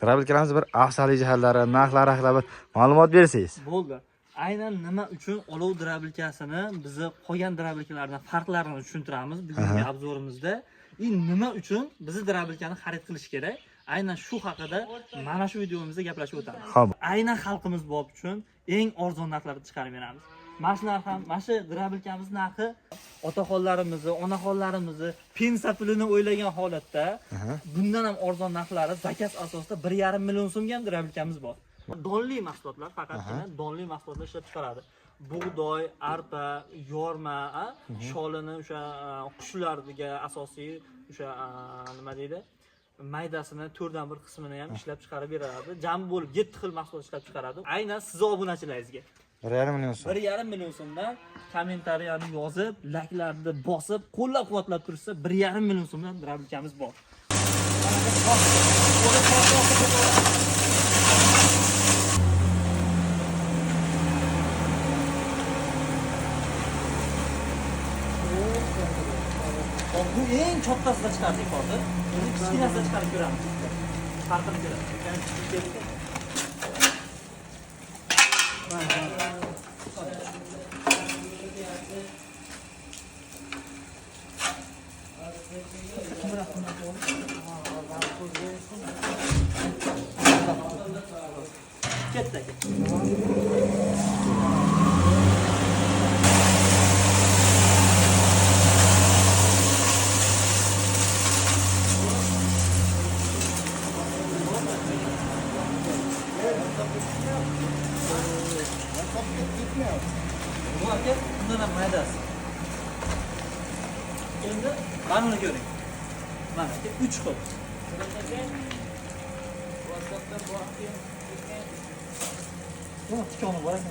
Drabilkalarimiz bir afzallik jihatlari, narxlari haqida bir ma'lumot bersangiz. Bo'ldi. Aynan nima uchun olov drabilkasini bizni qolgan drabilkalardan farqlarini tushuntiramiz bugungi obzorimizda. Nima uchun bizni drabilkani xarid qilish kerak? Aynan shu haqida mana shu videomizda gaplashib o'tamiz. Xo'p. Aynan xalqimiz bor uchun eng arzon narxlarda chiqarib beramiz. Mana shu narx ham, mana shu drabilkamiz narxi otaxonlarimizni, onaxonlarimizni pensiya pulini o'ylagan holatda bundan ham arzon narxlari zakaz asosida 1,5 million so'mga ham drabilkamiz bor. Donli mahsulotlar, faqatgina donli mahsulotlar ishlab chiqaradi. Bug'doy, arpa, yorma, sholini o'sha qushlarga asosiy o'sha nima deydi? Maydasini 4dan 1 qismini ham ishlab chiqarib beradi. Jami bo'lib 7 xil mahsulot ishlab chiqaradi. Aynan siz obunachilaringizga 1,5 million so'm. 1,5 million so'mdan kommentariyani yozib, layklarni bosib, qo'llab-quvvatlab tursa 1,5 million so'mdan drabilkamiz bor. Bu eng kattasida chiqardik hozir. Endi kichkinasida chiqarib ko'ramiz. Farqini ko'ramiz. Ketdi. Bu aka bundan ham maydasi. Endi mana buni ko'ring. Mana 3 xil. WhatsAppda bu aka. Bu tikoni bor ekan.